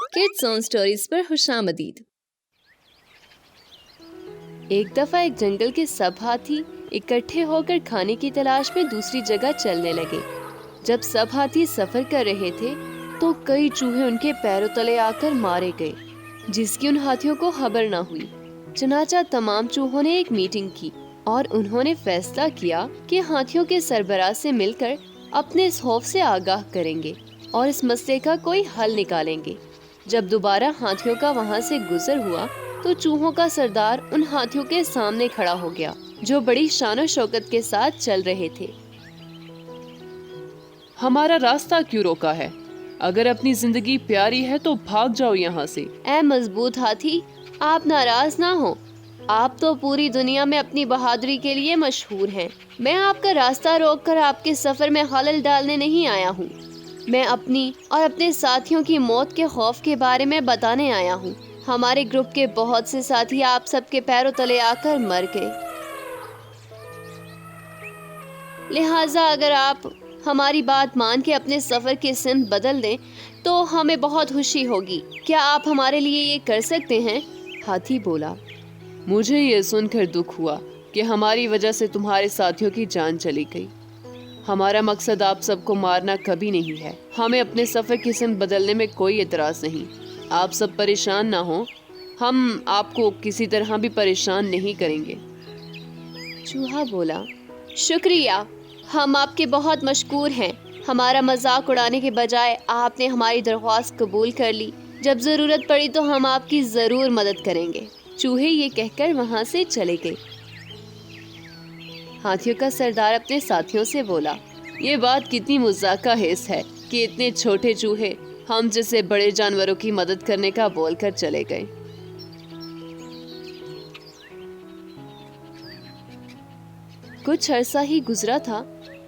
Kids on stories पर खुशामदीद। एक दफा एक जंगल के सब हाथी इकट्ठे होकर खाने की तलाश में दूसरी जगह चलने लगे। जब सब हाथी सफर कर रहे थे तो कई चूहे उनके पैरों तले आकर मारे गए, जिसकी उन हाथियों को खबर न हुई। चनाचा तमाम चूहों ने एक मीटिंग की और उन्होंने फैसला किया कि हाथियों के सरबराह से मिलकर अपने इस खौफ से आगाह करेंगे और इस मसले का कोई हल निकालेंगे। जब दोबारा हाथियों का वहां से गुजर हुआ तो चूहों का सरदार उन हाथियों के सामने खड़ा हो गया जो बड़ी शान और शौकत के साथ चल रहे थे। हमारा रास्ता क्यों रोका है? अगर अपनी जिंदगी प्यारी है तो भाग जाओ यहाँ से। ऐ मजबूत हाथी, आप नाराज ना हो। आप तो पूरी दुनिया में अपनी बहादुरी के लिए मशहूर हैं। मैं आपका रास्ता रोककर आपके सफर में खलल डालने नहीं आया हूँ। मैं अपनी और अपने साथियों की मौत के खौफ के बारे में बताने आया हूँ। हमारे ग्रुप के बहुत से साथी आप सबके पैरों तले आकर मर गए, लिहाजा अगर आप हमारी बात मान के अपने सफर की सिमत बदल दें तो हमें बहुत खुशी होगी। क्या आप हमारे लिए ये कर सकते हैं? हाथी बोला, मुझे ये सुनकर दुख हुआ कि हमारी वजह से तुम्हारे साथियों की जान चली गई। हमारा मकसद आप सबको मारना कभी नहीं है। हमें अपने सफर की सिमत बदलने में कोई एतराज नहीं। आप सब परेशान ना हो, हम आपको किसी तरह भी परेशान नहीं करेंगे। चूहा बोला, शुक्रिया, हम आपके बहुत मशकूर हैं। हमारा मजाक उड़ाने के बजाय आपने हमारी दरख्वास्त कबूल कर ली। जब जरूरत पड़ी तो हम आपकी जरूर मदद करेंगे। चूहे ये कहकर वहां से चले गए। हाथियों का सरदार अपने साथियों से बोला, ये बात कितनी मजाका हिस्स है कि इतने छोटे चूहे हम जैसे बड़े जानवरों की मदद करने का बोलकर चले गए। कुछ अरसा ही गुजरा था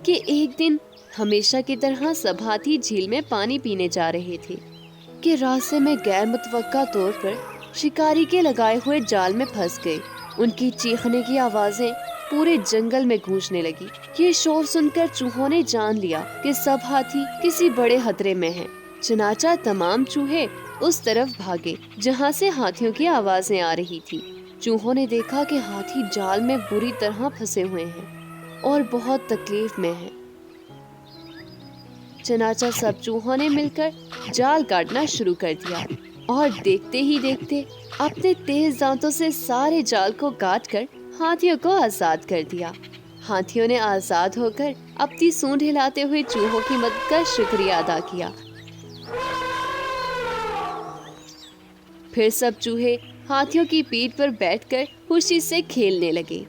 कि एक दिन हमेशा की तरह सब हाथी झील में पानी पीने जा रहे थे कि रास्ते में गैर मुतवक्का तौर पर शिकारी के लगाए हुए जाल में फंस गए। उनकी चीखने की आवाजें पूरे जंगल में गूंजने लगी। ये शोर सुनकर चूहों ने जान लिया कि सब हाथी किसी बड़े खतरे में हैं। चनाचा तमाम चूहे उस तरफ भागे जहाँ से हाथियों की आवाजें आ रही थी। चूहों ने देखा कि हाथी जाल में बुरी तरह फंसे हुए हैं और बहुत तकलीफ में हैं। चनाचा सब चूहों ने मिलकर जाल काटना शुरू कर दिया और देखते ही देखते अपने तेज दांतों से सारे जाल को काटकर हाथियों को आजाद कर दिया। हाथियों ने आजाद होकर अपनी सूंड हिलाते हुए चूहों की मदद का शुक्रिया अदा किया। फिर सब चूहे हाथियों की पीठ पर बैठकर खुशी से खेलने लगे।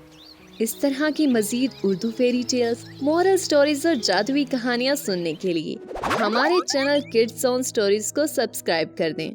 इस तरह की मजीद Urdu fairy tales, moral stories और जादुई कहानियाँ सुनने के लिए हमारे चैनल किड्स ऑन स्टोरीज को सब्सक्राइब कर दें।